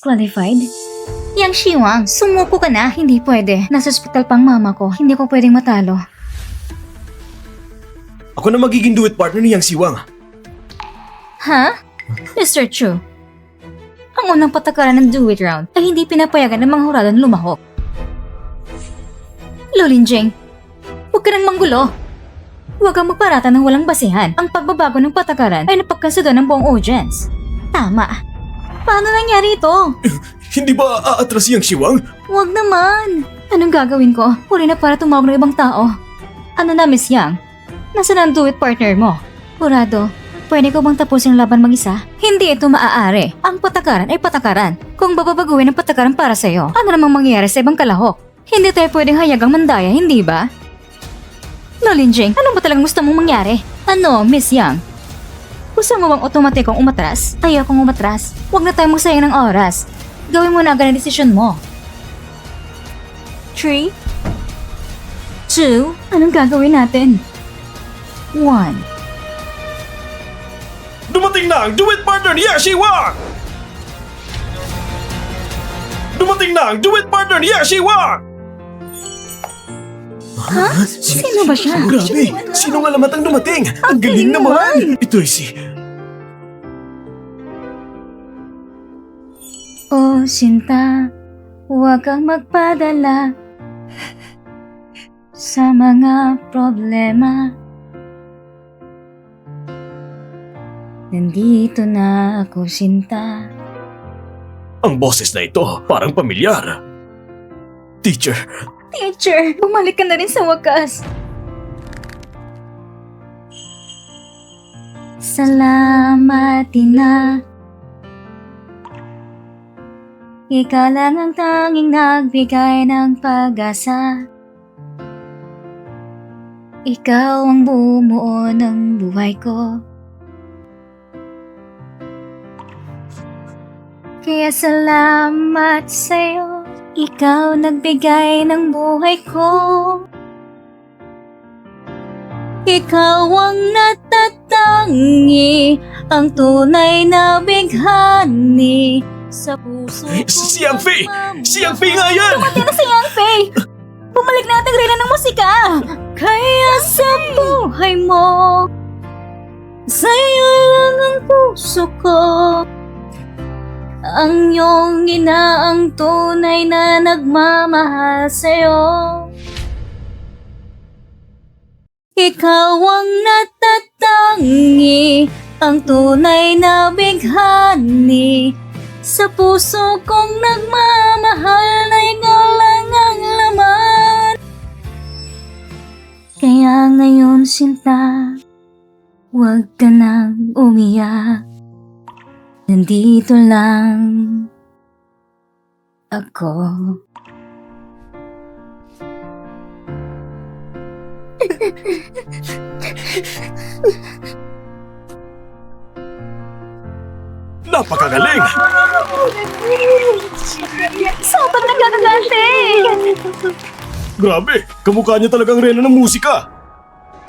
Qualified? Yang Shiwang, sumuko ka na. Hindi pwede. Nasa ospital pang mama ko. Hindi ko pwedeng matalo. Ako na magiging duet partner ni Yang Siwang. Ha? Mr. Chu, ang unang patakaran ng do it round ay hindi pinapayagan ng mga hurado na lumahok. Lolinjeng, huwag ka nang manggulo. Huwag kang magparata ng walang basihan. Ang pagbabago ng patakaran ay napagkasundo ng buong audience. Tama. Paano nangyari ito? Hindi ba aatras si Yang Siwang? Huwag naman. Anong gagawin ko? Huli na para tumawag ng ibang tao. Ano na, Miss Yang? Nasaan ang do it partner mo? Hurado, pwede ko bang tapusin ang laban mag-isa? Hindi ito maaari. Ang patakaran ay patakaran. Kung bababaguhin ang patakaran para sa'yo, ano namang mangyayari sa ibang kalahok? Hindi tayo pwedeng hayagang mandaya, hindi ba? Lolinjing, ano ba talagang gusto mong mangyari? Ano, Miss Yang? Gusto mo bang otomatikong umatras? Ayokong umatras. Huwag na tayong magsayang ng oras. Gawin mo na agad ang desisyon mo. 3, 2, anong gagawin natin? 1. Dumating na ang duet partner ni Yang Siwang! Dumating na ang duet partner ni Yang Siwang! Ha? Sino ba siya? Grabe! Sino nga lamat ang dumating? Ang galing naman! Ito ay si... Oh, Sinta, huwag kang magpadala sa mga problema. Nandito na ako, Sinta. Ang boses na ito, parang pamilyar. Teacher, Teacher, bumalik ka na rin sa wakas. Salamat, Ina. Ikaw lang ang tanging nagbigay ng pag-asa. Ikaw ang bumuo ng buhay ko. Kaya salamat sa'yo. Ikaw nagbigay ng buhay ko. Ikaw ang natatangi, ang tunay na bighani sa puso ko. si Yang Fei! Si Yang Fei nga yan! Dumating na si Yang Fei! Bumalik na ang reyna ng musika! Kaya sa buhay mo, sa'yo lang ang puso ko. Ang iyong ina ang tunay na nagmamahal sa'yo. Ikaw ang natatangi, ang tunay na bighani sa puso kong nagmamahal na ikaw lang ang laman. Kaya ngayon, Sinta, huwag ka nang umiyak. Nandito lang ako. Napakagaling! Sobrang nagkakagante! Grabe! Kamukha niya talagang reyna ng musika!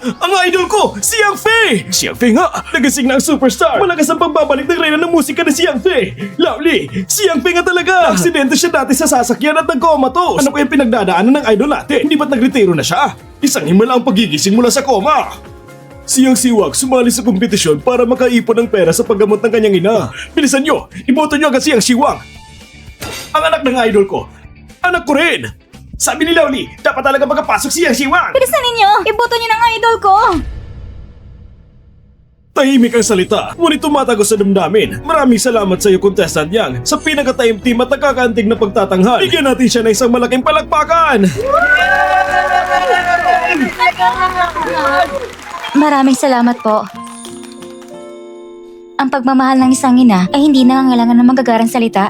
Ang idol ko, si Yang Fei! Si Yang Fei nga, nagasing na ang superstar! Malakas ang pagbabalik ng reyna ng musika na si Yang Fei! Lovely! Si Yang Fei nga talaga! Aksidente siya dati sa sasakyan at nag-comatose! Ano kaya pinagdadaanan ng idol natin? Hindi ba't nagretiro na siya? Isang himala ang pagigising mula sa coma! Si Yang Siwang sumali sa kompetisyon para makaipon ng pera sa paggamot ng kanyang ina. Bilisan nyo! Iboto nyo agad si Yang Siwang! Ang anak ng idol ko, anak ko rin! Sabi ni Lovely, dapat talaga magkapasok si Yang Siwang! Bilisan ninyo! Iboto niyo ng idol ko! Tahimik ang salita, ngunit tumatagos sa damdamin. Maraming salamat sa iyo, contestant Yang, sa pinaka-time-team at nakakaantig na pagtatanghal. Bigyan natin siya ng isang malaking palakpakan! Maraming salamat po. Ang pagmamahal ng isang ina ay hindi nangangailangan ng magagarang salita.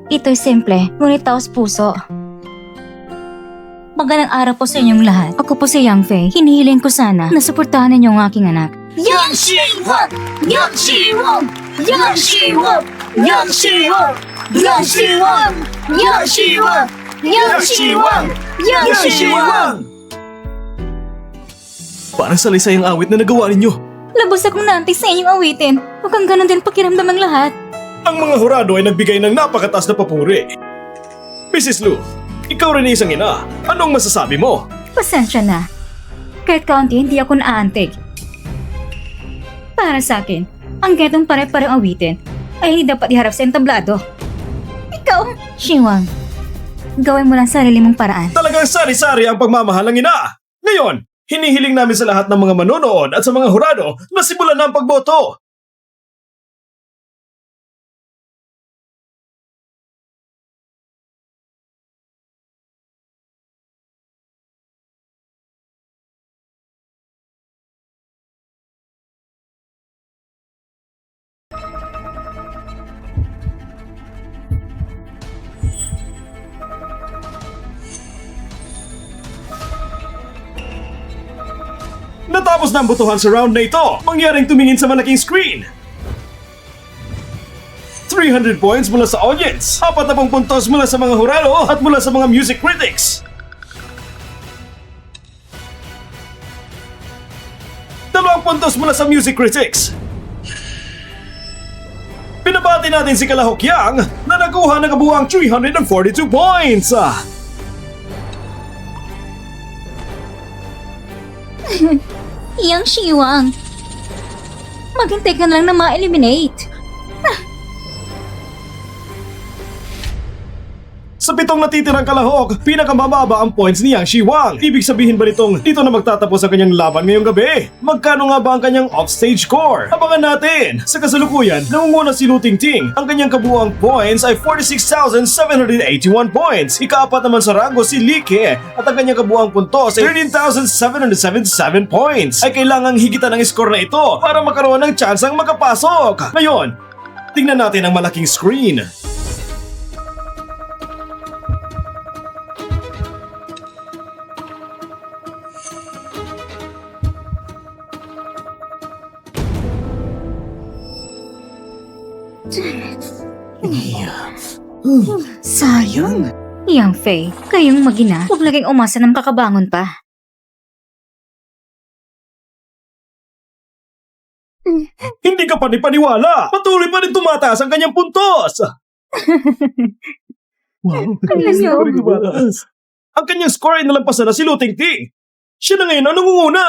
Ito'y simple, ngunit taos puso. Magandang araw po sa inyong lahat. Ako po si Yang Fei. Hinihiling ko sana na suportahan ninyo ang aking anak. Yang Siwang! Yang Siwang! Yang Siwang! Yang Siwang! Yang Siwang! Yang Siwang! Yang Siwang! Yang Siwang! Parang salaysay ang awit na nagawa ninyo. Labos akong naantig sa inyong awitin. Mukhang ganon din pakiramdam ng lahat. Ang mga hurado ay nagbigay ng napakataas na papuri. Mrs. Lu, ikaw rin ay isang ina. Anong masasabi mo? Pasensya na. Kahit kaunti, hindi ako naantig. Para sa akin, ang getong pare-pareng awitin ay hindi dapat iharap sa entablado. Ikaw, Shiwang, gawin mo lang sarili mong paraan. Talagang sari-sari ang pagmamahal ng ina. Ngayon, hinihiling namin sa lahat ng mga manonood at sa mga hurado na simulan na ang pagboto. Natapos na ang botohan sa round na ito. Mangyaring tumingin sa malaking screen. 300 points mula sa audience, 40 puntos mula sa mga hurado at mula sa mga music critics. 2 puntos mula sa music critics. Pinabati natin si Kalahok Yang na nakuha ng kabuuang 342 points. Yang Shiwang, maghintay ka na lang na ma-eliminate. Sa 7 natitirang kalahok, pinakamababa ang points ni Yang Shiwang. Ibig sabihin ba nitong dito na magtatapos ang kanyang laban ngayong gabi? Magkano nga ba ang kanyang offstage score? Abangan natin! Sa kasalukuyan, nangunguna si Lu Tingting. Ang kanyang kabuuang points ay 46,781 points. Ikaapat naman sa rango si Li Ke at ang kanyang kabuuang puntos ay 13,777 points. Ay kailangang higitan ang score na ito para magkaroon ng chance ang makapasok. Ngayon, tingnan natin ang malaking screen. Sayang. Yang Fei, kayong mag-ina, huwag laging umasa ng kakabangon pa. Hindi ka panipaniwala! Patuloy pa rin tumataas ang kanyang puntos! Wow, Alam niyo. Ang kanyang score ay nalampasan na si Lu Tingting. Siya na ngayon ang nangunguna!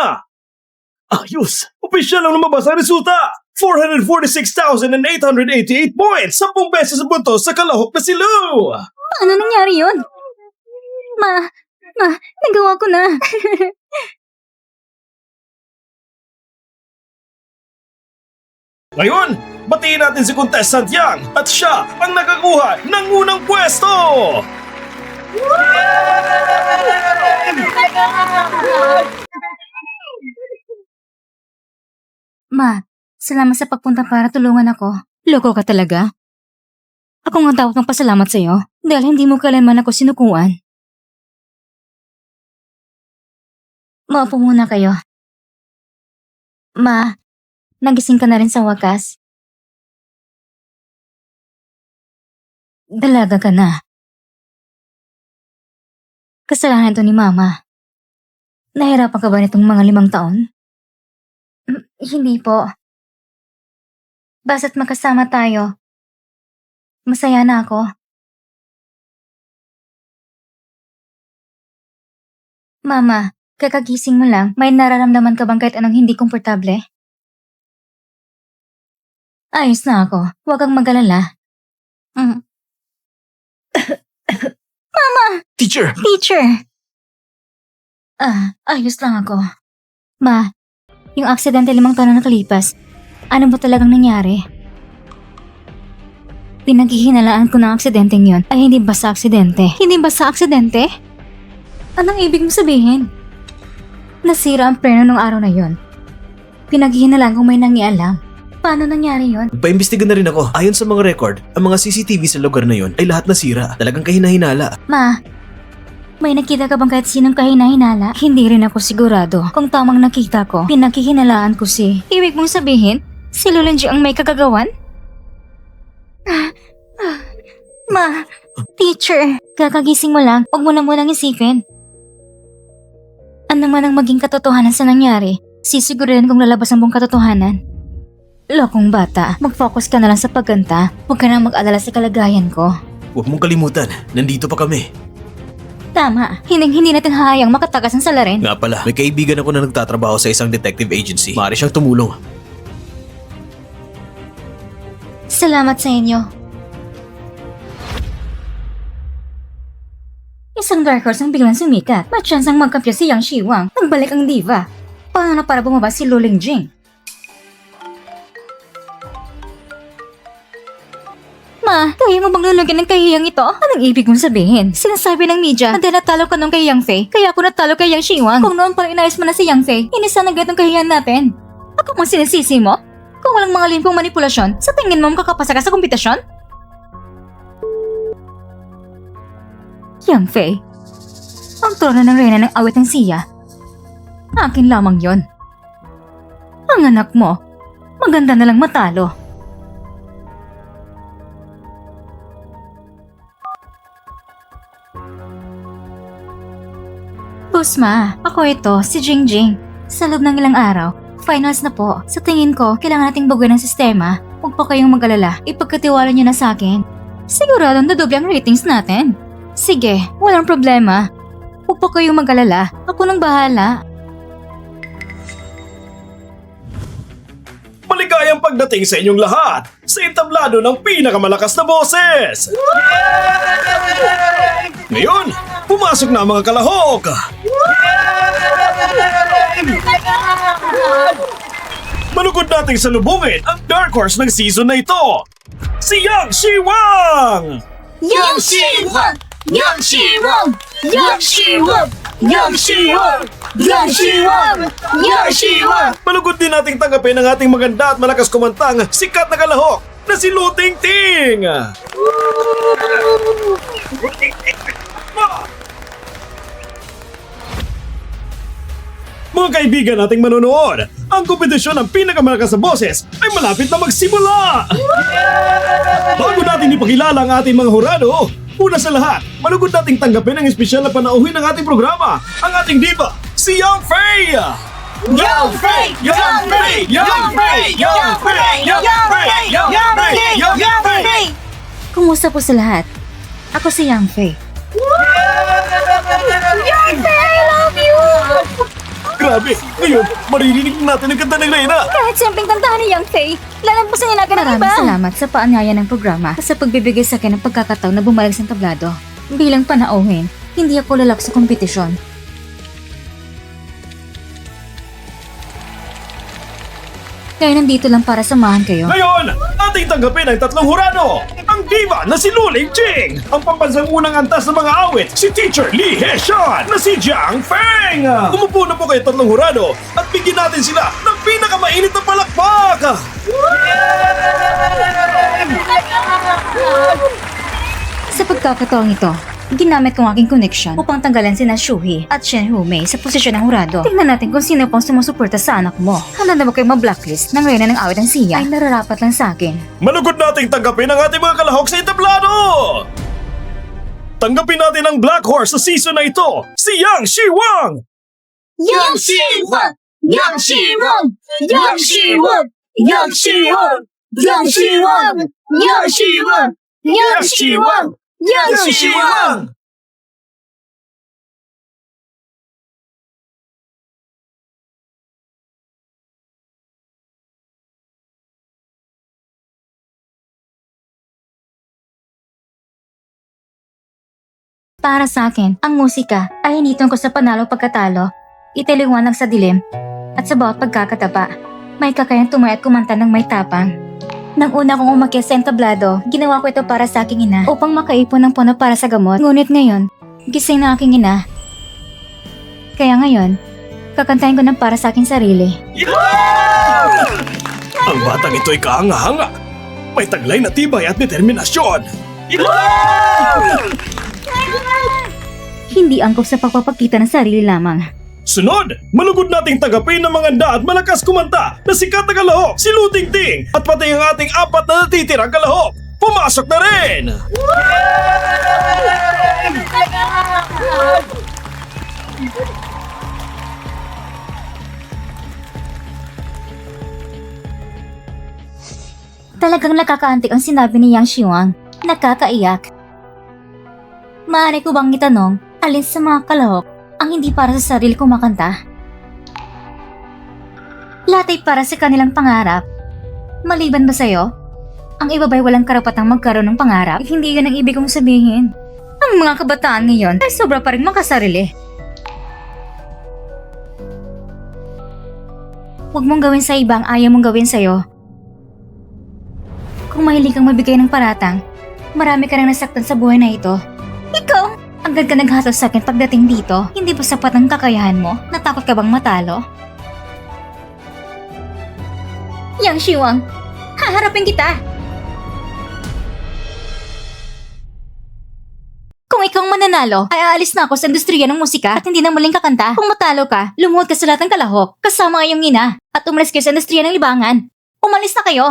Ayos! Opisyal ang lumabas ang resulta! 446,888 points! 10 beses sa puntos sa kalahok na si Lu! Paano nangyari yun? Nagawa ko na. Ngayon, batiin natin si contestant Yang at siya ang nakakuha ng unang pwesto! Ma, salamat sa pagpunta para tulungan ako. Loko ka talaga. Ako nga dapat ng pasalamat sa'yo dahil hindi mo kailanman ako sinukuan. Maupo muna kayo. Ma, nagising ka na rin sa wakas. Dalaga ka na. Kasalanan to ni Mama. Nahirapan ka ba nitong mga 5 taon? Hindi po. Basta't magkasama tayo, masaya na ako. Mama, kakagising mo lang, may nararamdaman ka bang kahit anong hindi komportable? Ayos na ako, huwag kang mag-alala. Teacher! Teacher! Ayos lang ako. Ma, yung aksidente 5 taon na nakalipas, ano ba talagang nangyari? Pinaghihinalaan ko ng aksidenteng yun ay hindi basta aksidente. Hindi basta aksidente? Anong ibig mo sabihin? Nasira ang preno nung araw na yun. Pinaghihinalaan kong may nangialam. Paano nangyari yun? Paimbestiga na rin ako. Ayon sa mga record, ang mga CCTV sa lugar na yon ay lahat nasira. Talagang kahina-hinala. Ma, may nakita ka bang kahit sinong kahina-hinala? Hindi rin ako sigurado. Kung tamang nakita ko, pinaghihinalaan ko si... Ibig mong sabihin, si Lulanji ang may kagagawan? Ma, teacher, kakagising mo lang, huwag mo na munang isipin. Ano man ang maging katotohanan sa nangyari, sisiguraduhin kong lalabas ang buong katotohanan. Lokong bata, mag-focus ka na lang sa pagkanta. Huwag ka nang mag-alala sa kalagayan ko. Huwag mong kalimutan, nandito pa kami. Tama, hindi natin hahayang makatakas ang salarin. Nga pala, may kaibigan ako na nagtatrabaho sa isang detective agency. Maaari siyang tumulong. Salamat sa inyo. Isang dark horse ang biglang sumikat. May chance ang magkampyo si Yang Shiwang. Nagbalik ang diva. Paano na para bumaba si Luling Jing? Ma, kaya mo bang lulugyan ng kahiyang ito? Anong ibig mong sabihin? Sinasabi ng media na dahil natalo ka nung kay Yang Fei, kaya ako natalo kay Yang Shiwang. Kung noon pala inayos mo na si Yang Fei, hindi sana ganitong kahiyan natin. Ako mang sinisisi mo? Kung walang mga limpong manipulasyon, sa tingin mo makakapasa ka sa kompetisyon? Yang Fei, ang trono ng reyna ng awit ng siya. Akin lamang yon. Ang anak mo, maganda na lang matalo. Boss Ma, ako ito, si Jingjing. Sa loob ng ilang araw, finals na po. Sa tingin ko, kailangan nating baguhin ang sistema. Huwag pa kayong mag-alala, ipagkatiwala niyo na sa akin. Siguradong dodoble ang ratings natin. Sige, walang problema. Huwag pa kayong mag-alala, ako nang bahala. Maligayang pagdating sa inyong lahat sa entablado ng pinakamalakas na boses! Ngayon, pumasok na ang mga kalahok! Malugod nating salubungin ang dark horse ng season na ito, si Yang Shiwang! Yang Shiwang! Yang Shiwang! Yang Shiwang! Yang Shiwang! Yang Shiwang! Yang Shiwang! Malugod din nating tanggapin ang ating maganda at malakas kumantang sikat na kalahok na si Lu Tingting! Mga kaibigan nating manonood, ang kompetisyon ng pinakamalakas na boses ay malapit na magsimula! Bago natin ipakilala ang ating mga hurado, una sa lahat, malugod nating tanggapin ang espesyal na panauhin ng ating programa, ang ating diva, si Yang Fei! Yang Fei! Yang Fei! Yang Fei! Yang Fei! Yang Fei! Yang Fei! Yang Fei! Kumusta po sa lahat? Ako si Yang Fei. Yang Fei, I love you! Grabe! Ngayon, maririnig natin ang kanta ng Reyna! Kahit simpleng kantahan ni Yang Fei, lalampasan niya natin ang iba. Maraming salamat sa paanyaya ng programa at sa pagbibigay sa akin ng pagkakataon na bumalik sa tablado. Bilang panauhin, hindi ako lalak sa kompetisyon. Kaya nandito lang para samahan kayo. Ngayon, ating tanggapin ang tatlong hurado! Ang diva na si Luling Jing! Ang pambansang unang antas ng mga awit, si Teacher Lee Heshan na si Jiang Feng! Umupo na po kayo tatlong hurado at bigyan natin sila ng pinakamainit na palakpak! Sa pagkakataong ito, ginamit ko ang aking connection upang tanggalan sina Shuhi at Shen Humei sa posisyon ng hurado. Tingnan natin kung sino pang sumusuporta sa anak mo. Handa na ba kayo ma-blacklist ng reyna ng awit ng siya ay nararapat lang sa akin. Malugod nating tanggapin ang ating mga kalahok sa entablado! Tanggapin natin ang Black Horse sa season na ito, si Yang Shiwang! Yang Shiwang! Yang Shiwang! Yang Shiwang! Yang Shiwang! Yang Shiwang! Yang Shiwang! Yang Shiwang! Yang Shiwang! Para sa akin, ang musika ay hindi tungkol sa panalo pagkatalo, italiwanag sa dilim, at sa bawat pagkakataba. May kakayang tumay at kumanta ng may tapang. Nang una kong umakyat sa entablado, ginawa ko ito para sa aking ina upang makaipon ng puno para sa gamot. Ngunit ngayon, gising na aking ina. Kaya ngayon, kakantahin ko ng para sa aking sarili. Ang batang ito'y kahanga-hanga. May taglay na tibay at determinasyon. Hindi angkop sa pagpapakita ng sarili lamang. Sunod, malugod nating tagapin ng mga at malakas kumanta na sikat na kalahok, si Lu Tingting, at pati ang ating apat na natitirang kalahok. Pumasok na rin! Talagang nakakaantik ang sinabi ni Yang Xiwang. Nakakaiyak. Maaari ko bang itanong, alin sa mga kalahok ang hindi para sa sarili kong makanta? Lahat ay para sa kanilang pangarap. Maliban ba sa'yo? Ang iba ba'y walang karapatang magkaroon ng pangarap? Hindi yun ang ibig kong sabihin. Ang mga kabataan ngayon ay sobra pa rin makasarili. Huwag mong gawin sa iba ang ayaw mong gawin sa'yo. Kung mahilig kang magbigay ng paratang, marami ka nang nasaktan sa buhay na ito. Ikaw, agad ka naghatos sa akin pagdating dito. Hindi ba sapat ang kakayahan mo? Natakot ka bang matalo? Yang Xiwang, haharapin kita! Kung ikaw ang mananalo, ay aalis na ako sa industriya ng musika at hindi na muling kakanta. Kung matalo ka, lumuhod ka sa lahat ng kalahok, kasama ang iyong ina, at umalis kayo sa industriya ng libangan. Umalis na kayo!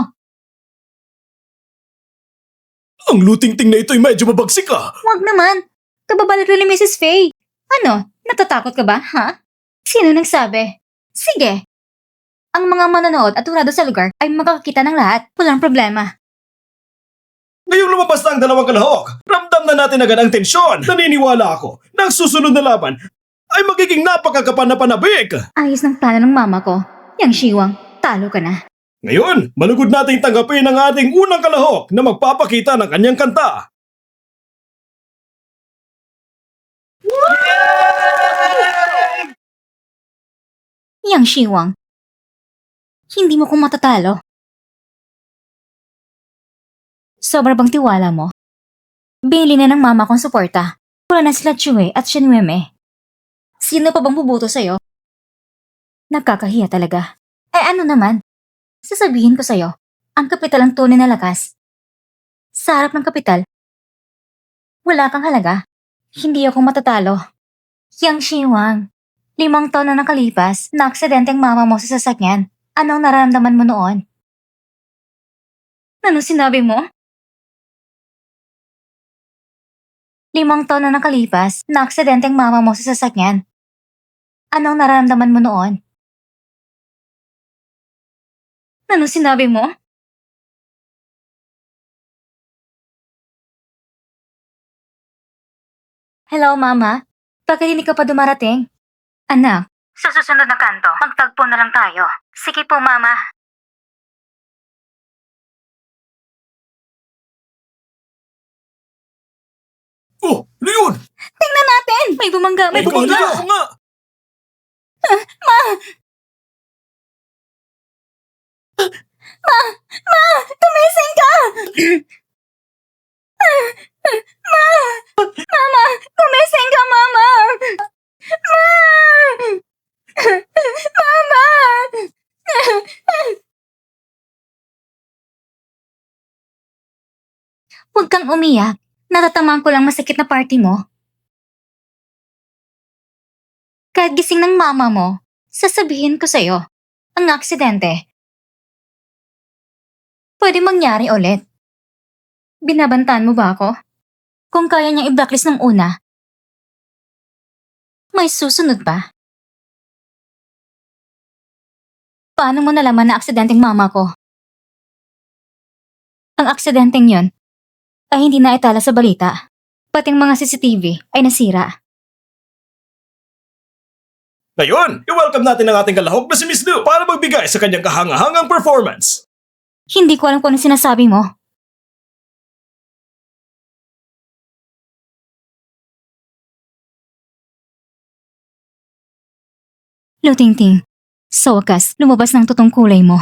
Ang luting-ting na ito'y medyo mabagsik ah. Huwag naman. Kababalik rin ni Mrs. Faye. Ano? Natatakot ka ba, ha? Sino nagsabi? Sige. Ang mga manonood at turado sa lugar ay makakakita ng lahat. Walang problema. Ngayong lumabas na ang dalawang kalahok, ramdam na natin agad ang tensyon. Naniniwala ako na ang susunod na laban ay magiging napakakapanabik. Ayos ng plano ng mama ko. Yang Xiwang, talo ka na. Ngayon, malugod nating tanggapin ang ating unang kalahok na magpapakita ng kanyang kanta. Yang Xiwang, hindi mo kong matatalo. Sobra bang tiwala mo? Binili na ng mama kong suporta. Wala na sila Chue at Shenweme. Sino pa bang bubuto sa'yo? Nakakahiya talaga. Ano naman? Sasabihin ko sa'yo, ang kapital ang tunay na lakas. Sa harap ng kapital, wala kang halaga. Hindi ako matatalo. Yang Xiwang, 5 taon na nakalipas, na-aksidente ang mama mo sa sasakyan. Anong nararamdaman mo noon? Ano sinabi mo? 5 taon na nakalipas, na-aksidente ang mama mo sa sasakyan. Anong nararamdaman mo noon? Ano sinabi mo? Hello, Mama. Bakit hindi ka pa dumarating? Anak, sa susunod na kanto, magtagpo na lang tayo. Sige po, Mama. Oh, ano yun? Tingnan natin! May bumangga, may Ikaw, bumangga! ako nga! Tumising ka! Mama! Tumising ka, Mama! Mama! Huwag kang umiyak. Natatamaan ko lang masakit na party mo. Kahit gising ng mama mo, sasabihin ko sa'yo, ang aksidente. Pwede mangyari ulit. Binabantaan mo ba ako? Kung kaya niyang i-blacklist ng una, may susunod pa. Paano mo nalaman na aksidenteng mama ko? Ang aksidenteng yon ay hindi na itala sa balita. Pating mga CCTV ay nasira. Ngayon, i-welcome natin ang ating kalahok na si Miss Lu para magbigay sa kanyang kahangahangang performance. Hindi ko alam kung ano sinasabi mo. Lutingting, sa wakas, lumabas ng totoong kulay mo.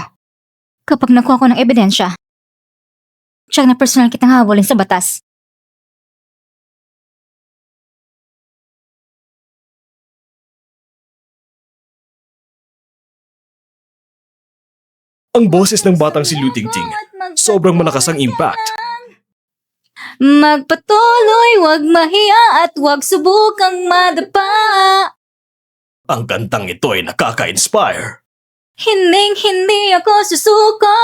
Kapag nakuha ko ng ebidensya, tiyak na personal kitang habulin sa batas. Ang boses ng batang si Lu Tingting, sobrang malakas ang impact. Magpatuloy, wag mahiya at wag subukang madapa. Ang kantang ito ay nakaka-inspire. Hinding-hindi ako susuko.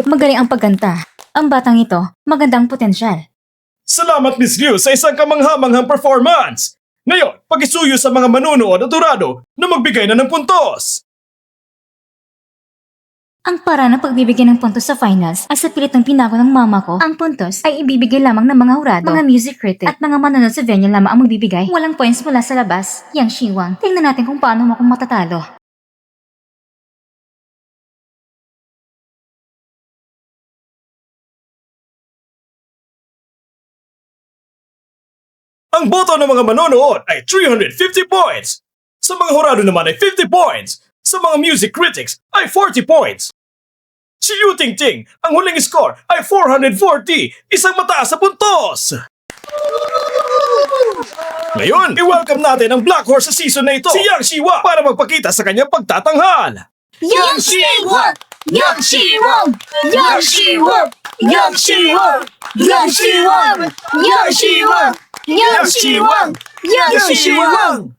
Magaling ang pagkanta. Ang batang ito, magandang potensyal. Salamat Miss Liu sa isang kamanghamanghang performance! Ngayon, pakisuyo sa mga manunood at turado na magbigay na ng puntos! Ang para ng pagbibigay ng puntos sa finals ay sa pilit ng pinago ng mama ko. Ang puntos ay ibibigay lamang ng mga hurado, mga music critic, at mga manonood sa venue lamang ang magbibigay. Walang points mula sa labas. Yang Shiwang, tingnan natin kung paano mo akong matatalo. Ang boto ng mga manonood ay 350 points. Sa mga hurado naman ay 50 points. Sa mga music critics ay 40 points. Si Yu Ting Ting, ang huling score ay 440, isang mataas sa puntos. Ngayon, i-welcome natin ang Black Horse sa season na ito, si Yang Shiwa, para magpakita sa kanyang pagtatanghal. Yang Shiwang! Yang Shiwang! Yang Shiwang! Yang Shiwang! Yang Shiwang! Yang Shiwang! Yang Shiwang! Yang Shiwang!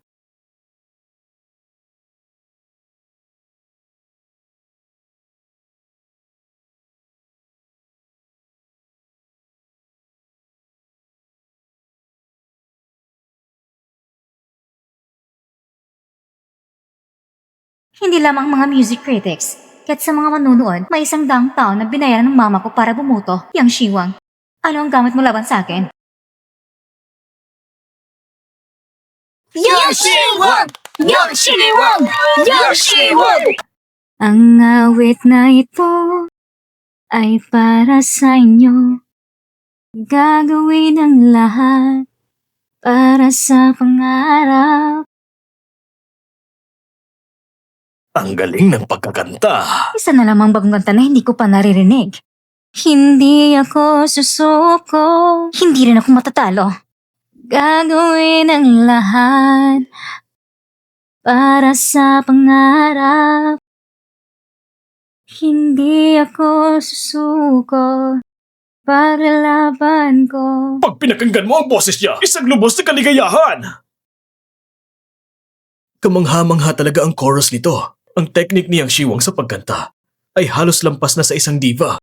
Hindi lamang mga music critics, kahit sa mga manunood, may isang daang tao na binayaran ng mama ko para bumuto, Yang Shiwang. Ano ang gamit mo laban sa akin? Yang Shiwang! Yang Shiwang! Yang Shiwang! Ang awit na ito ay para sa inyo. Gagawin ang lahat para sa pangarap. Ang galing ng pagkakanta. Isa na lamang bagong kanta na hindi ko pa naririnig. Hindi ako susuko. Hindi rin ako matatalo. Gagawin ang lahat para sa pangarap. Hindi ako susuko. Paglalaban ko. Pag pinakinggan mo ang boses niya, isang lubos na kaligayahan. Kamangha-mangha talaga ang chorus nito. Ang teknik ni Yang Shiwang sa pagkanta ay halos lampas na sa isang diva.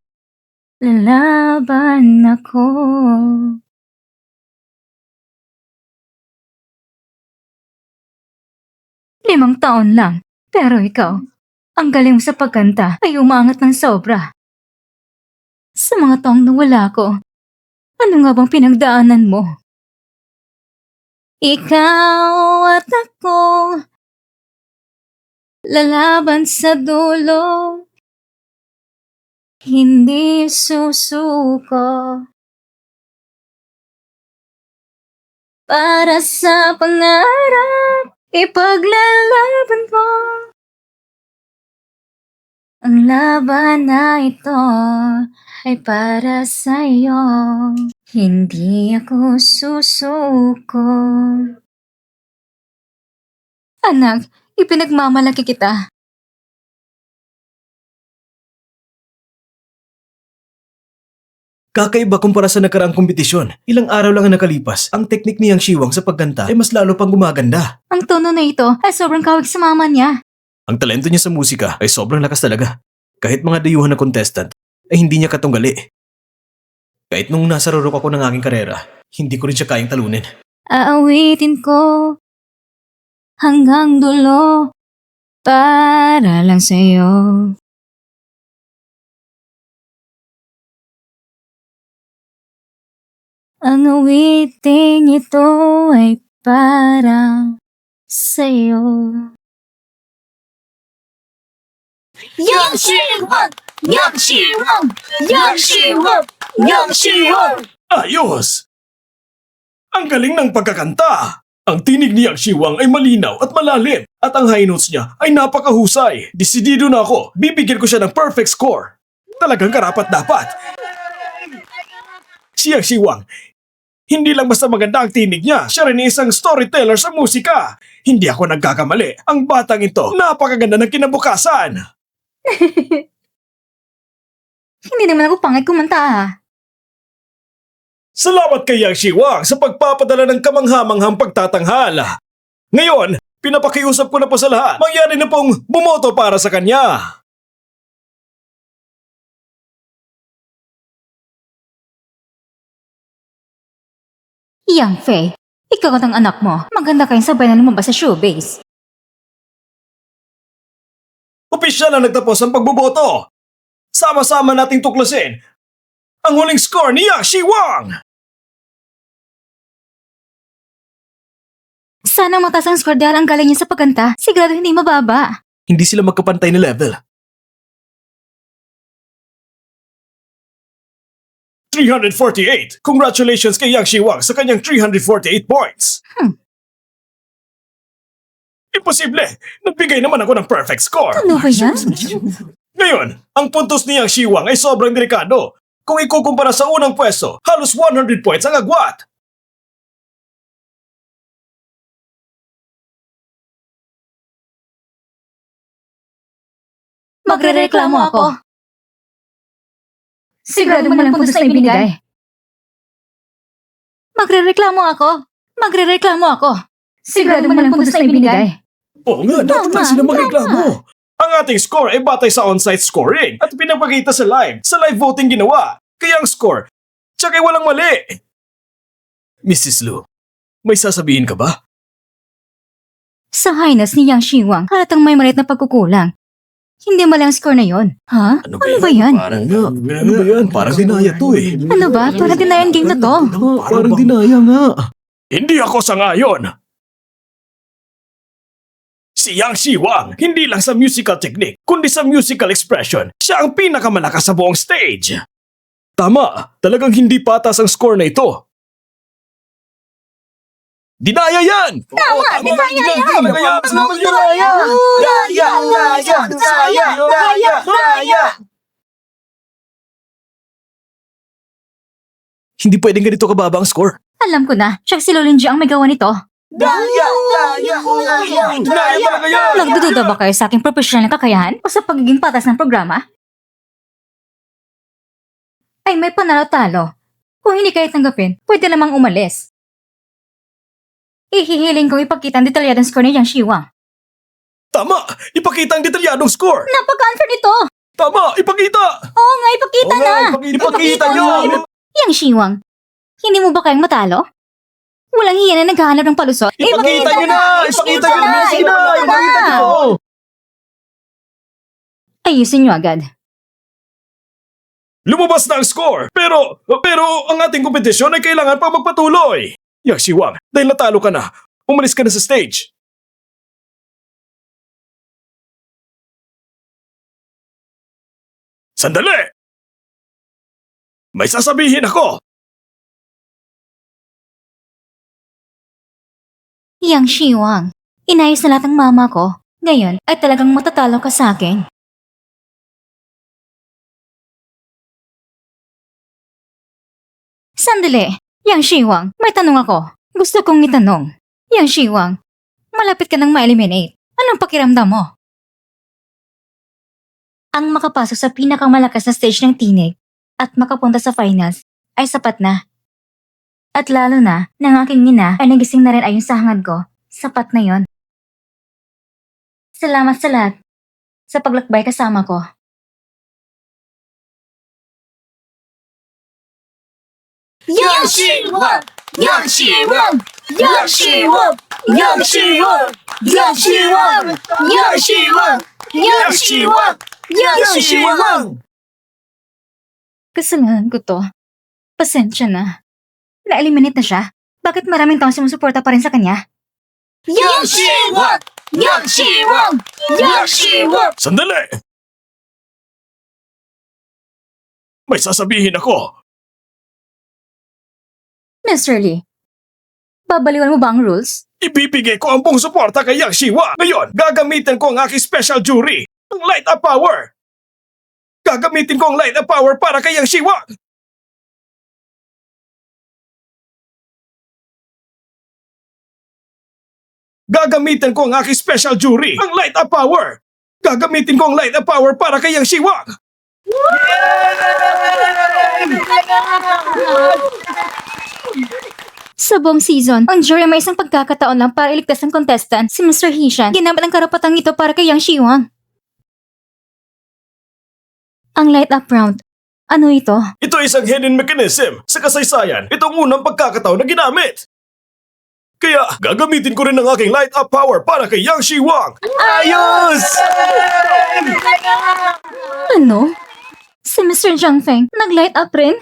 Lalaban ako. Limang taon lang, pero ikaw, ang galing mo sa pagkanta ay umangat ng sobra. Sa mga taong nawala ko, ano nga bang pinagdaanan mo? Ikaw at ako, lalaban sa dulo, hindi susuko. Para sa pangarap, ipaglalaban ko. Ang laban na ito ay para sa'yo. Hindi ako susuko. Anak, ipinagmamalaki kita. Kakaiba kumpara sa nakaraang kompetisyon. Ilang araw lang ang nakalipas, ang teknik ni Yang Shiwang sa pagkanta ay mas lalo pang gumaganda. Ang tono na ito ay sobrang kawig sa mama niya. Ang talento niya sa musika ay sobrang lakas talaga. Kahit mga dayuhan na contestant ay hindi niya katunggali. Kahit nung nasa rurok ako ng aking karera, hindi ko rin siya kayang talunin. Aawitin ko hanggang dulo para lang sa'yo. Ang awiting ito ay para sa'yo. Yang Shiwang! Yang Shiwang! Yang Shiwang! Yang Shiwang! Ayos! Ang galing ng pagkakanta! Ang tinig ni Yang Shiwang ay malinaw at malalim at ang high notes niya ay napakahusay. Desidido na ako, bibigyan ko siya ng perfect score. Talagang karapat-dapat. Si Yang Shiwang, hindi lang basta maganda ang tinig niya, siya rin isang storyteller sa musika. Hindi ako nagkakamali. Ang batang ito, napakaganda ng kinabukasan. Hindi naman ako pangit kumanta ah. Salamat kay Yang Shiwang sa pagpapadala ng kamangha-manghang pagtatanghal. Ngayon, pinapakiusap ko na po sa lahat. Mangyari na pong bumoto para sa kanya. Yang Fei, ikaw at ang anak mo, maganda kayong sabay na lumabas sa showbiz. Opisyal na nagtapos ang pagboboto. Sama-sama nating tuklasin ang huling score ni Yang Shiwang. Sana mataas ang score dahil ang galing niya sa pagkanta. Sigurado hindi mababa. Hindi sila magkapantay na level. 348! Congratulations kay Yang Shiwang sa kanyang 348 points! Imposible! Nagbigay naman ako ng perfect score! Ano ba yan? Ngayon, ang puntos ni Yang Shiwang ay sobrang delikado. Kung ikukumpara sa unang pwesto, halos 100 points ang agwat! Magrereklamo ako. Sigurado mo lang puntos na ibinigay. Magrereklamo ako. Magrereklamo ako. Sigurado mo lang puntos na ibinigay. Oo nga, dapat lang sila magreklamo. Ang ating score ay batay sa on-site scoring at pinapakita sa live voting ginawa. Kaya ang score, tsaka ay walang mali. Mrs. Lu, may sasabihin ka ba? Sa highness ni Yang Shiwang, halatang may maliit na pagkukulang. Hindi mali ang score na yon. Ha? Ano ba yan? Parang nga. Ano ba yan? Parang dinaya to eh. Ano ba? Parang dinayan game na to. Parang dinaya nga. Hindi ako sangayon. Si Yang Shiwang, hindi lang sa musical technique, kundi sa musical expression, siya ang pinakamalakas sa buong stage. Tama, talagang hindi patas ang score na ito. Dinaya yan! Tama, dinaya yan! Hindi pwedeng ganito kababa ang score. Alam ko na, siya si Lolinji ang may gawa nito. Dinaya talaga yan! Nagdududa ba kayo sa aking professional na kakayahan o sa pagiging patas ng programa? Ay may panalo-talo. Kung hindi kayo tanggapin, pwede namang umalis. Ihihiling kong ipakita ang detalyadong score ni Yang Shiwang. Tama! Ipakita ang detalyadong score! Napaka-unfair nito! Tama! Ipakita! Oo nga, ipakita na! Ipakita nyo! Yang Shiwang, hindi mo ba kayang matalo? Walang hiya na naghahanap ng palusot. Ipakita nyo na! Ipakita nyo na! Sige na! Ipakita nyo! Ayusin nyo agad. Lumabas na ang score! Pero ang ating kompetisyon ay kailangan pa magpatuloy! Yang Shiwang, dahil natalo ka na, umalis ka na sa stage. Sandali! May sasabihin ako! Yang Shiwang, inayos na lahat ng mama ko. Ngayon ay talagang matatalo ka sa akin. Sandali, Yang Shiwang, may tanong ako. Gusto kong itanong. Yang Shiwang, malapit ka nang ma-eliminate. Anong pakiramdam mo? Ang makapasok sa pinakamalakas na stage ng tinig at makapunta sa finals ay sapat na. At lalo na, nang aking ina ay nagising na rin ayon sa hangad ko, sapat na yon. Salamat sa lahat sa paglakbay kasama ko. Yang Shiwang! Yang Shiwang! Yang Shiwang! Yang Shiwang! Yang Shiwang! Yang Shiwang! Yang Shiwang! Yang Shiwang! Kasalanan ko to. Pasensya na. Na-eliminate na siya. Bakit maraming taong sumusuporta pa rin sa kanya? Yang Shiwang! Yang Shiwang! Yang Shiwang! Sandali! May sasabihin ako. Mr. Lee, babaliwan mo ba ang rules? Ibibigay ko ang buong suporta kay Yang Shiwang. Ngayon, gagamitin ko ang aking special jury, ang Light Up Power. Gagamitin ko ang Light Up Power para kay Yang Shiwang. Gagamitin ko ang aking special jury, ang Light Up Power. Gagamitin ko ang Light Up Power para kay Yang Shiwang. Sa buong season, ang jury may isang pagkakataon lang para iligtas ang contestant, si Mr. Hishan. Ginamit ang karapatang ito para kay Yang Shiwang. Ang light up round. Ano ito? Ito ay isang hidden mechanism sa kasaysayan. Itong unang pagkakataon na ginamit. Kaya gagamitin ko rin ang aking light up power para kay Yang Shiwang. Ayos! Ano? Si Mr. Zhang Feng nag-light up rin?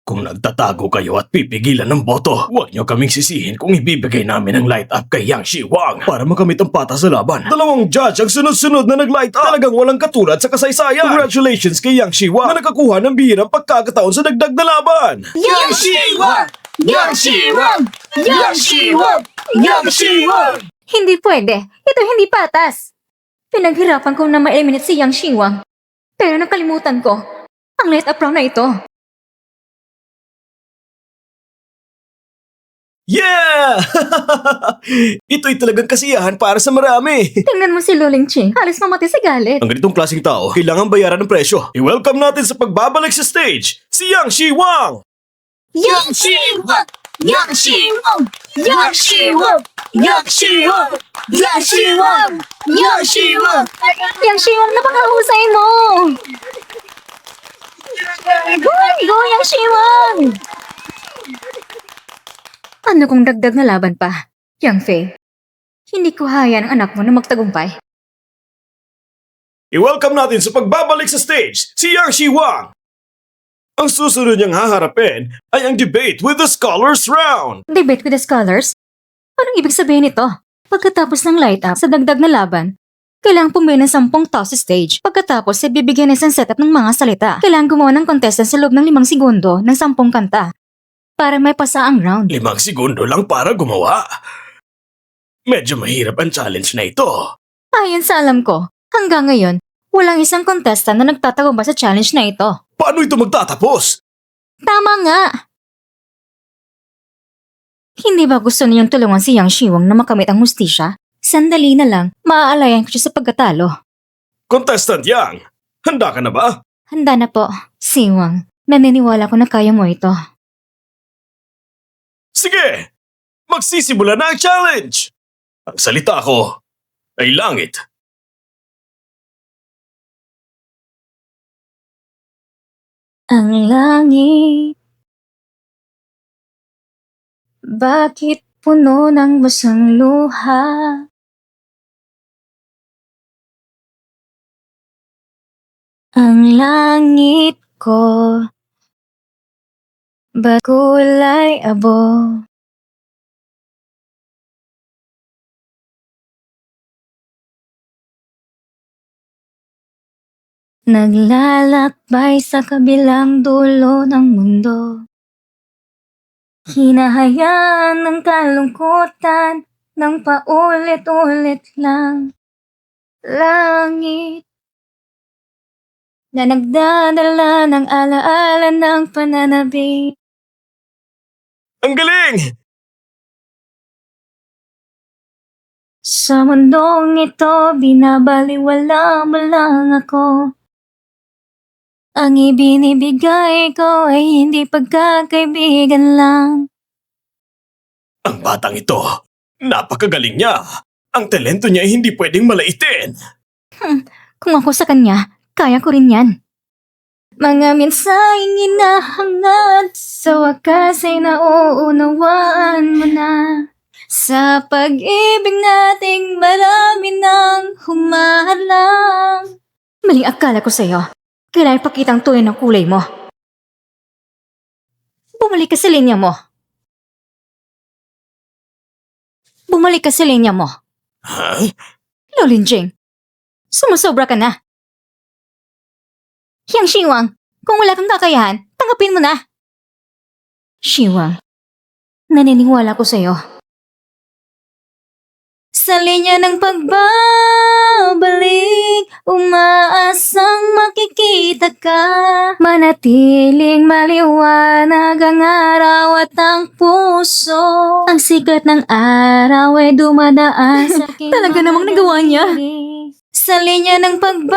Kung nagtatago kayo at pipigilan ng boto, huwag niyo kaming sisihin kung ibibigay namin ang light up kay Yang Shiwang para makamit ang patas sa laban. Dalawang judge ang sunod-sunod na nag-light up. Talagang walang katulad sa kasaysayan. Congratulations kay Yang Shiwang na nakakuha ng bihirang pagkakataon sa dagdag na laban. Yang Shiwang! Yang Shiwang! Yang Shiwang! Yang Shiwang! Hindi pwede. Ito hindi patas. Pinaghirapan ko na ma-eliminate si Yang Xinguang. Pero nakalimutan ko. Ang light up round na ito. Yeah! Ito'y talagang kasiyahan para sa marami. Tingnan mo si Luling Ching. Halos mamatay sa galit. Ang ganitong klaseng tao, kailangan bayaran ng presyo. I-welcome natin sa pagbabalik sa stage, si Yang Shiwang! Yang Shiwang! Yang Shiwang! Yang Shiwang! Yang Shiwang! Yang Shiwang! Yang Shiwang! Yang Xinguang, napakahusay mo! Go, Yang Xinguang! Ano kung dagdag na laban pa? Yang Fei, hindi ko hayaan ang anak mo na magtagumpay. I-welcome natin sa pagbabalik sa stage, si Yang Shiwang! Ang susunod niyang haharapin ay ang debate with the scholars round. Debate with the scholars? Anong ibig sabihin nito? Pagkatapos ng light up sa dagdag na laban, kailangang pumili ng 10 tao sa stage. Pagkatapos ay bibigyan ng isang setup ng mga salita. Kailangan gumawa ng contestant sa loob ng 5 segundo ng 10 kanta para may pasa ang round. 5 segundo lang para gumawa. Medyo mahirap ang challenge na ito. Ayon sa alam ko, hanggang ngayon, walang isang contestant na nagtatagumpay sa challenge na ito. Paano ito magtatapos? Tama nga! Hindi ba gusto niyong tulungan si Yang Shiwang na makamit ang hustisya? Sandali na lang, maaalayan ko siya sa pagkatalo. Contestant Yang, handa ka na ba? Handa na po, Siwang. Naniniwala ko na kaya mo ito. Sige! Magsisimula na ang challenge! Ang salita ko ay langit. Ang langit, bakit puno ng basang luha? Ang langit ko, ba't kulay abo? Naglalakbay sa kabilang dulo ng mundo. Hinahayaan ng kalungkutan ng paulit-ulit lang. Langit na nagdadala ng alaala ng pananabik. Ang galing! Sa mundong ito, binabaliwala mo lang ako. Ang ibinibigay ko ay hindi pagkakaibigan lang. Ang batang ito, napakagaling niya. Ang talento niya ay hindi pwedeng malaitin. Kung ako sa kanya, kaya ko rin yan. Mga mensaheng hinahangad, sa wakas ay nauunawaan mo na. Sa pag-ibig nating marami nang humaharang. Maling akala ko sa'yo. Kailangan ipakita ang tunay ng kulay mo. Bumalik ka sa linya mo. Bumalik ka sa linya mo. Ha? Lolin Jing, sumusobra ka na. Yang Shiwang, kung wala kang kakayahan, tanggapin mo na. Shiwang, naniniwala ko sa'yo. Sa linya ng pagbabalik, umaasang makikita ka. Manatiling maliwanag ang araw at ang puso. Ang sikat ng araw ay dumadaan sa aking Talaga namang nagawa niya. Sa linya ng pagbabalik,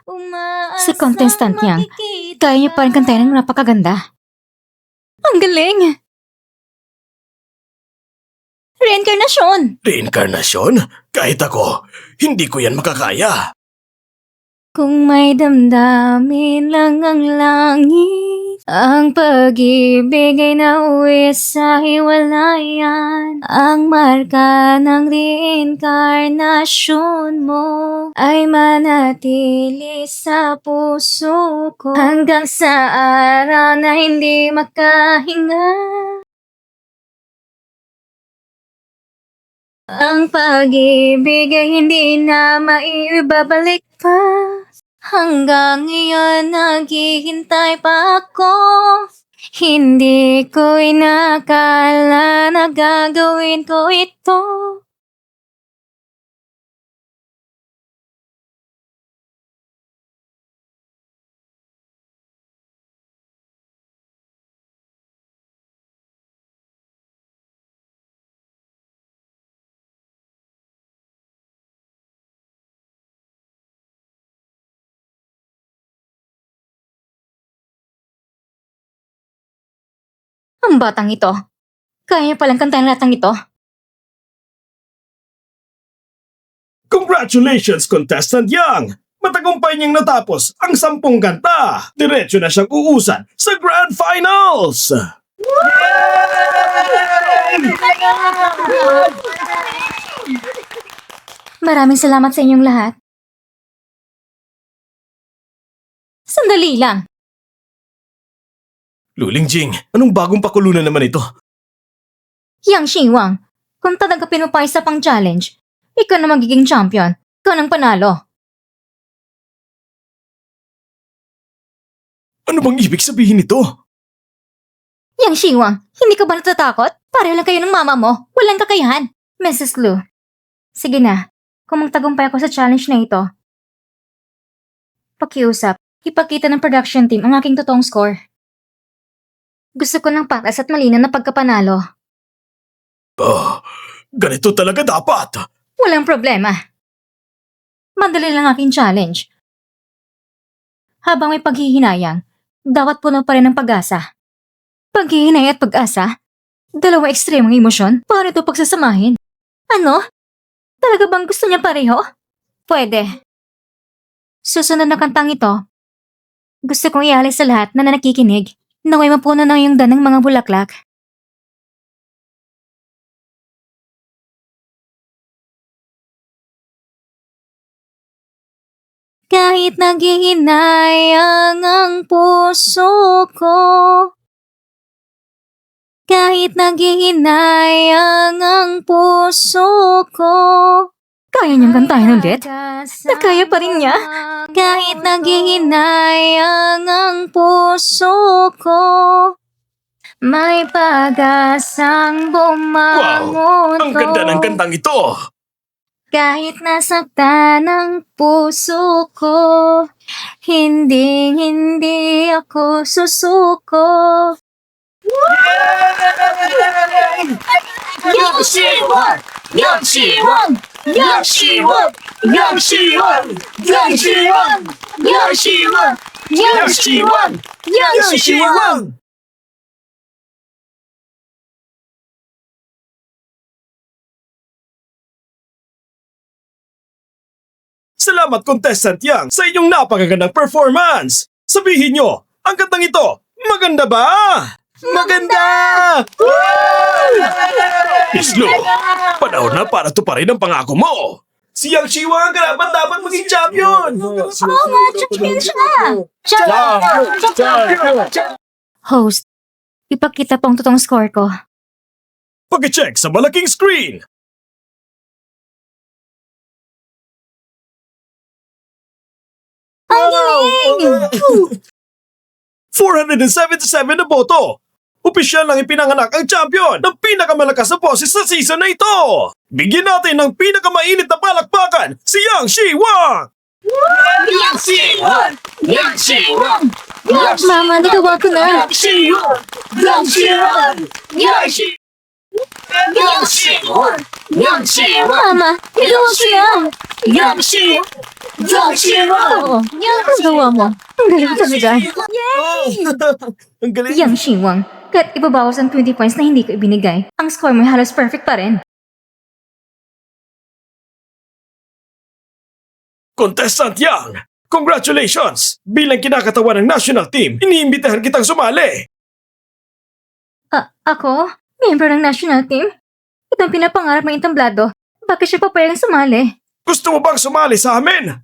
umaasang Si contestant Yang, makikita Kaya niya pa rin kantayin ng napakaganda. Ang galing! Reincarnasyon! Reinkarnasyon? Kahit ako, hindi ko yan makakaya. Kung may damdamin lang ang langit, ang pag-ibig ay nauwi sa hiwalayan. Ang marka ng reinkarnasyon mo ay manatili sa puso ko hanggang sa araw na hindi makahinga. Ang pag-ibig ay hindi na maibabalik pa. Hanggang ngayon naghihintay pa ako. Hindi ko inakala na gagawin ko ito. Ang batang ito. Kaya palang kantahin lahat ng ito. Congratulations, contestant Yang! Matagumpay niyang natapos ang 10 kanta. Diretso na siyang uusan sa Grand Finals! Maraming salamat sa inyong lahat. Sandali lang. Luling Jing, anong bagong pakulunan naman ito? Yang Xinwang, kung tatanggapin mo pa isa pang challenge, ikaw na magiging champion. Ikaw nang panalo. Ano bang ibig sabihin nito? Yang Xinwang, hindi ka ba natatakot? Pareho lang kayo ng mama mo. Walang kakayahan. Mrs. Lu. Sige na. Kung magtagumpay ako sa challenge na ito, pakiusap, ipakita ng production team ang aking totoong score. Gusto ko ng patas at malinaw na pagkapanalo. Ganito talaga dapat. Walang problema. Madali lang aking challenge. Habang may paghihinayang, dapat puno pa rin ng pag-asa. Paghihinay at pag-asa? Dalawang ekstremong emosyon? Paano ito pagsasamahin? Ano? Talaga bang gusto niya pareho? Pwede. Susunod na kantang ito, gusto kong ialis sa lahat na nakikinig. Naway mapuno ng iyong danang mga bulaklak. Kahit naghihinayang ang puso ko, kahit naghihinayang ang puso ko. Kaya niyang kantahin ulit? Nakaya pa rin niya? Kahit naghihinayang ang puso ko, may pag-asang bumangon Ang ganda ng kantang ito. Kahit nasaktan ang puso ko, hindi ako susuko. Yang Xinwang! Yang Xinwang! Yang Xinwang! Yang Xinwang! Yang Xinwang! Yang Xinwang! Yang Xinwang! Yang Xinwang! Salamat, contestant Yang, sa inyong napakagandang performance. Sabihin nyo, ang kantang ito, maganda ba? Maganda! Miss Lu, panahon na para tuparin ang pangako mo. Si Yang Xiwang karapat dapat maging champion. Oo nga, champion siya! Host, ipakita po ang totoong score ko. Pag-check sa malaking screen. Ang galing! 477 na boto. Opisyal lang ipinanganak ang champion ng pinakamalakas na boses sa season na ito. Bigyan natin ng pinakamainit na palakpakan si Yang Xiwang! Yang Xinwang! Yang Xinwang! Mama, nagawa ko na! Yang Xinwang! Yang Xinwang! Yang Xinwang! Yang Xinwang! Yang Xinwang! Mama, nagawa ko na! Yang Xinwang! Yang Xinwang! Oo, nagawa mo. Ang galing talaga. Ang galing. Yang Xinwang, kahit ibabawas ang 20 points na hindi ko ibinigay, ang score mo ay halos perfect pa rin. Contestant Yang, Congratulations! Bilang kinakatawan ng national team, iniimbitahan kitang sumali! Ako? Member ng national team? Ito ang pinapangarap ng entamblado. Bakit siya papayang sumali? Gusto mo bang sumali sa amin?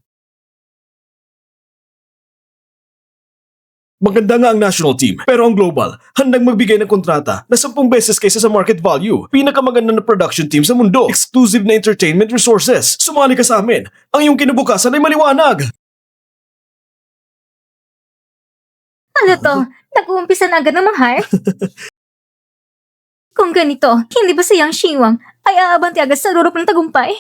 Maganda nga ang national team, pero ang global, handang magbigay ng kontrata na 10 beses kaysa sa market value. Pinakamaganda na production team sa mundo. Exclusive na entertainment resources. Sumali ka sa amin. Ang iyong kinabukasan ay maliwanag. Ano to? Nag-uumpisa na agad ng mahar? Kung ganito, hindi ba si Yang Shiwang ay aabanti agad sa rurok ng tagumpay?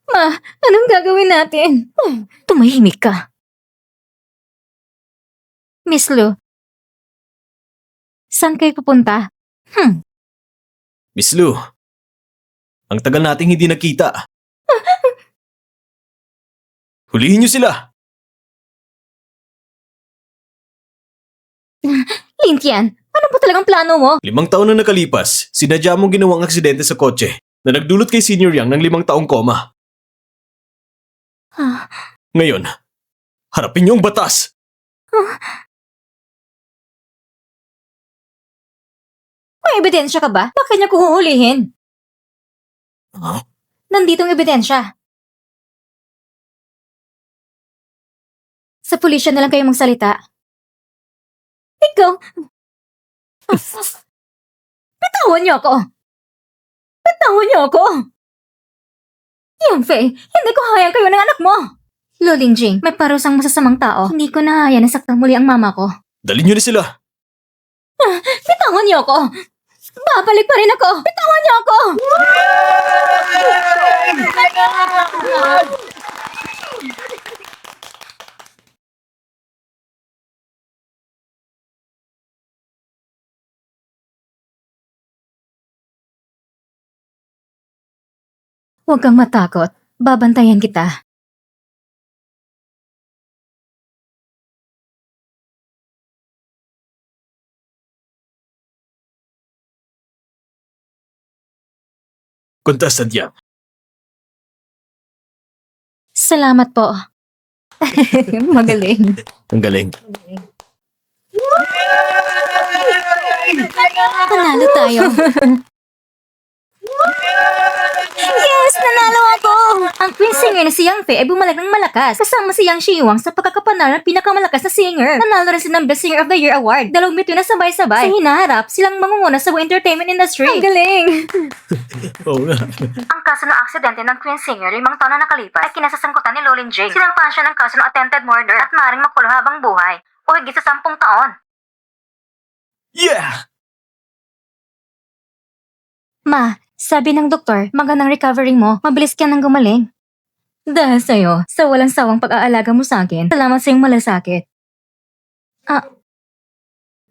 Ma, anong gagawin natin? Tumahimik ka. Miss Lu, saan kayo pupunta? Miss Lu, ang tagal nating hindi nagkita. Hulihin niyo sila! Lin Tian, ano po talagang plano mo? 5 taon na nakalipas, sinadya mong ginawang aksidente sa kotse na nagdulot kay Senior Yang ng 5 taong koma. Ah, Ngayon, harapin niyo ang batas! may ebidensya ka ba? Bakit niya kuhuhulihin? Nandito ang ebidensya. Sa pulisya na lang kayo magsalita. Ikaw! Bitawan niyo ako! Bitawan niyo ako! Yang Fei, hindi ko hayang kayo ng anak mo! Lo Lingjing, may parusang masasamang tao. Hindi ko nahaya na saktan muli ang mama ko. Dalhin niyo na sila! Bitawan niyo ako! Babalik pa rin ako! Bitawan niyo ako! Huwag kang matakot. Babantayan kita. Contestant Yang, Salamat po. Magaling. ang galing. Panalo tayo. Yes! Nanalo ako! Ang queen singer na si Yang Fei ay bumalik ng malakas. Kasama si Yang Shiwang sa pagkakapanalo ng pinakamalakas na singer. Nanalo rin sila ng Best Singer of the Year Award. 2 bituin na sabay-sabay. Sa hinaharap, silang mangunguna sa buong entertainment industry. Ang galing! Oo nga. Ang kaso ng aksidente ng queen singer 5 taon na nakalipas ay kinasasangkutan ni Lo Lingjing. Sinampahan siya ng kaso ng attempted murder at maaaring makulong habang buhay o higit sa 10 taon. Yeah! Ma, sabi ng doktor, magandang recovery mo. Mabilis ka nang gumaling. Dahil sa'yo, sa walang sawang pag-aalaga mo sa akin, salamat sa iyong malasakit.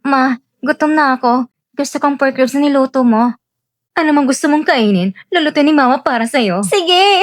Ma, gutom na ako. Gusto kong pork ribs na niluto mo. Ano mang gusto mong kainin, luluto ni Mama para sa'yo. Sige!